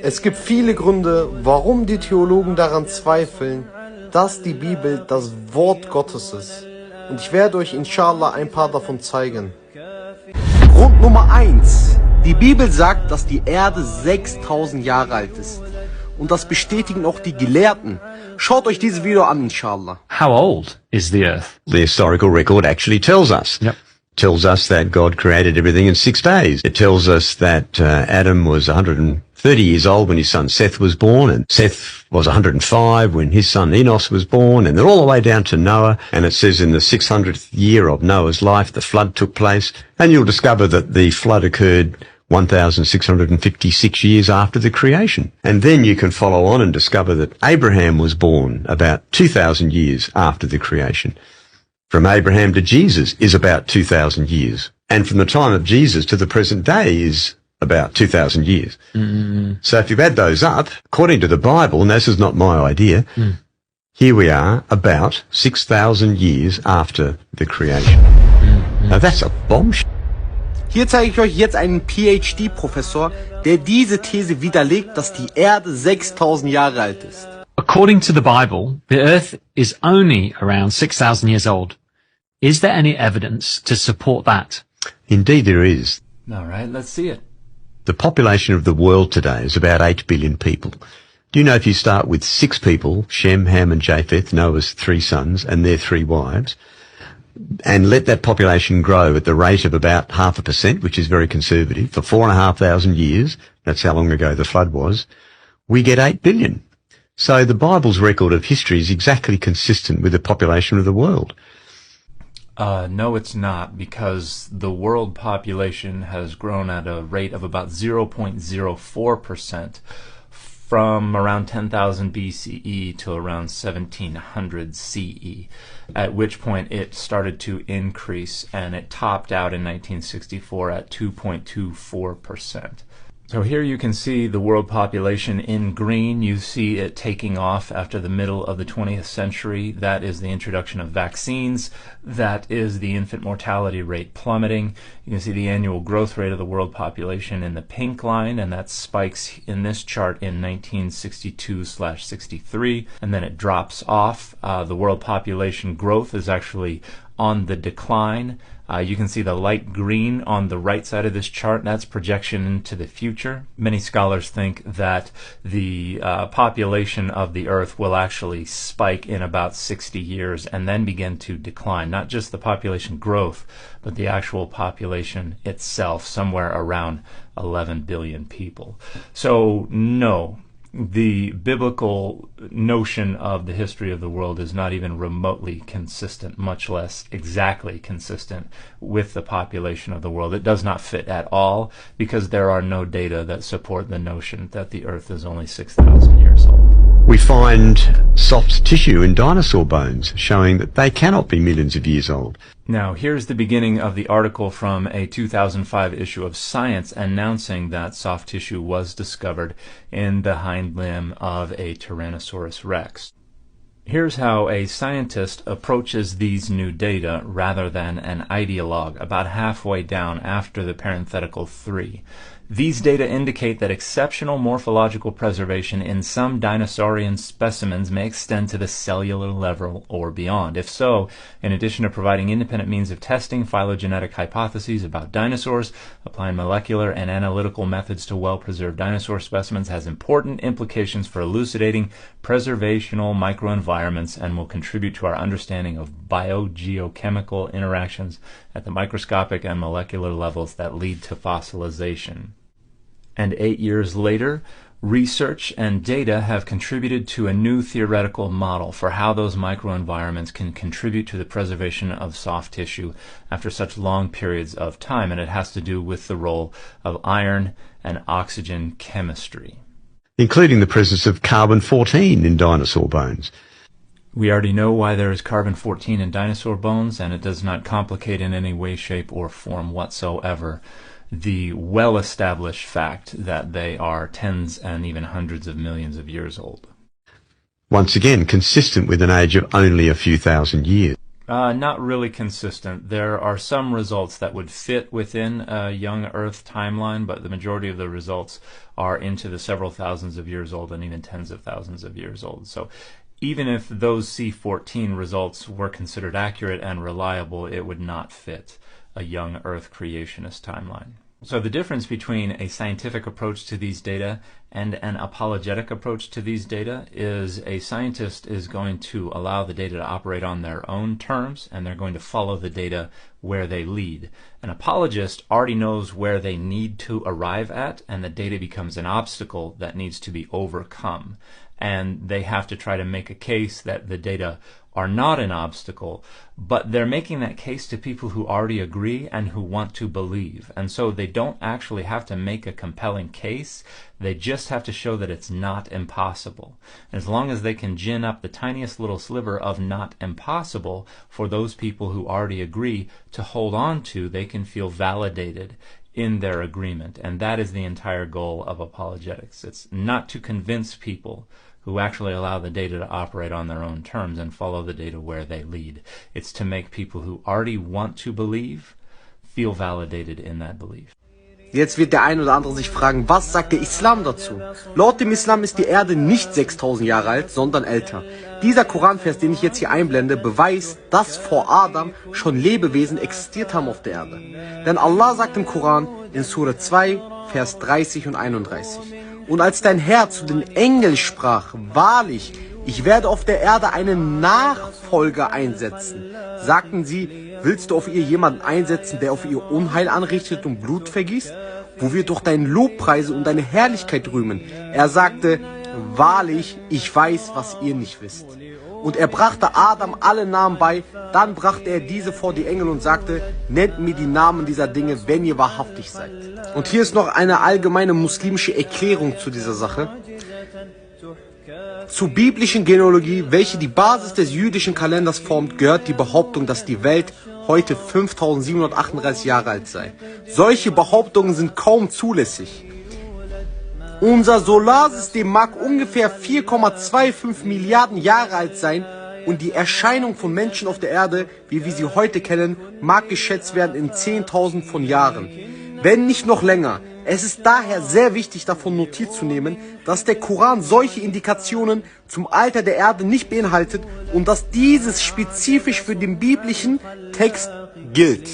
Es gibt viele Gründe, warum die Theologen daran zweifeln, dass die Bibel das Wort Gottes ist. Und ich werde euch inshallah ein paar davon zeigen. Grund Nummer 1. Die Bibel sagt, dass die Erde 6000 Jahre alt ist. Und das bestätigen auch die Gelehrten. Schaut euch dieses Video an, inshallah. How old is the earth? The historical record actually tells us. Yep. Tells us that God created everything in 6 days. It tells us that Adam was 130 years old when his son Seth was born, and Seth was 105 when his son Enos was born, and they're all the way down to Noah. And it says in the 600th year of Noah's life, the flood took place. And you'll discover that the flood occurred 1,656 years after the creation. And then you can follow on and discover that Abraham was born about 2,000 years after the creation. From Abraham to Jesus is about 2,000 years. And from the time of Jesus to the present day is about 2,000 years. So if you add those up, according to the Bible, and this is not my idea, here we are about 6,000 years after the creation. Now that's a bombshell. Hier zeige ich euch jetzt einen PhD-Professor, der diese These widerlegt, dass die Erde 6000 Jahre alt ist. According to the Bible, the earth is only around 6,000 years old. Is there any evidence to support that? Indeed there is. All right, let's see it. The population of the world today is about 8 billion people. Do you know if you start with 6 people, Shem, Ham and Japheth, Noah's 3 sons and their 3 wives, and let that population grow at the rate of about 0.5%, which is very conservative, for 4,500 years, that's how long ago the flood was, we get 8 billion. So the Bible's record of history is exactly consistent with the population of the world. No, it's not, because the world population has grown at a rate of about 0.04% from around 10,000 BCE to around 1700 CE, at which point it started to increase, and it topped out in 1964 at 2.24%. So here you can see the world population in green. You see it taking off after the middle of the 20th century. That is the introduction of vaccines. That is the infant mortality rate plummeting. You can see the annual growth rate of the world population in the pink line, and that spikes in this chart in 1962/63, and then it drops off. The world population growth is actually on the decline. You can see the light green on the right side of this chart. That's projection into the future. Many scholars think that the population of the Earth will actually spike in about 60 years and then begin to decline. Not just the population growth, but the actual population itself, somewhere around 11 billion people. So no, the biblical notion of the history of the world is not even remotely consistent, much less exactly consistent with the population of the world. It does not fit at all, because there are no data that support the notion that the Earth is only 6,000 years old. We find soft tissue in dinosaur bones, showing that they cannot be millions of years old. Now, here's the beginning of the article from a 2005 issue of Science announcing that soft tissue was discovered in the hind limb of a Tyrannosaurus rex. Here's how a scientist approaches these new data rather than an ideologue, about halfway down after the parenthetical 3. These data indicate that exceptional morphological preservation in some dinosaurian specimens may extend to the cellular level or beyond. If so, in addition to providing independent means of testing phylogenetic hypotheses about dinosaurs, applying molecular and analytical methods to well-preserved dinosaur specimens has important implications for elucidating preservational microenvironments and will contribute to our understanding of biogeochemical interactions at the microscopic and molecular levels that lead to fossilization. And 8 years later, research and data have contributed to a new theoretical model for how those microenvironments can contribute to the preservation of soft tissue after such long periods of time, and it has to do with the role of iron and oxygen chemistry, including the presence of carbon-14 in dinosaur bones. We already know why there is carbon-14 in dinosaur bones, and it does not complicate in any way, shape, or form whatsoever the well-established fact that they are tens and even hundreds of millions of years old. Once again, consistent with an age of only a few thousand years. Not really consistent. There are some results that would fit within a young Earth timeline, but the majority of the results are into the several thousands of years old and even tens of thousands of years old. So even if those C14 results were considered accurate and reliable, it would not fit a young Earth creationist timeline. So the difference between a scientific approach to these data and an apologetic approach to these data is a scientist is going to allow the data to operate on their own terms, and they're going to follow the data where they lead. An apologist already knows where they need to arrive at, and the data becomes an obstacle that needs to be overcome. And they have to try to make a case that the data are not an obstacle, but they're making that case to people who already agree and who want to believe. And so they don't actually have to make a compelling case, they just have to show that it's not impossible. And as long as they can gin up the tiniest little sliver of not impossible for those people who already agree to hold on to, they can feel validated in their agreement. And that is the entire goal of apologetics. It's not to convince people who actually allow the data to operate on their own terms and follow the data where they lead. It's to make people who already want to believe feel validated in that belief. Jetzt wird der ein oder andere sich fragen, was sagt der Islam dazu? Laut dem Islam ist die Erde nicht 6000 Jahre alt, sondern älter. Dieser Koranvers, den ich jetzt hier einblende, beweist, dass vor Adam schon Lebewesen existiert haben auf der Erde. Denn Allah sagt im Koran in Sura 2, Vers 30 und 31: Und als dein Herr zu den Engeln sprach, wahrlich, ich werde auf der Erde einen Nachfolger einsetzen, sagten sie, willst du auf ihr jemanden einsetzen, der auf ihr Unheil anrichtet und Blut vergießt, wo wir doch deinen Lobpreise und deine Herrlichkeit rühmen? Er sagte, wahrlich, ich weiß, was ihr nicht wisst. Und er brachte Adam alle Namen bei, dann brachte er diese vor die Engel und sagte, nennt mir die Namen dieser Dinge, wenn ihr wahrhaftig seid. Und hier ist noch eine allgemeine muslimische Erklärung zu dieser Sache. Zur biblischen Genealogie, welche die Basis des jüdischen Kalenders formt, gehört die Behauptung, dass die Welt heute 5738 Jahre alt sei. Solche Behauptungen sind kaum zulässig. Unser Solarsystem mag ungefähr 4,25 Milliarden Jahre alt sein und die Erscheinung von Menschen auf der Erde, wie wir sie heute kennen, mag geschätzt werden in 10.000 von Jahren, wenn nicht noch länger. Es ist daher sehr wichtig, davon Notiz zu nehmen, dass der Koran solche Indikationen zum Alter der Erde nicht beinhaltet und dass dieses spezifisch für den biblischen Text gilt.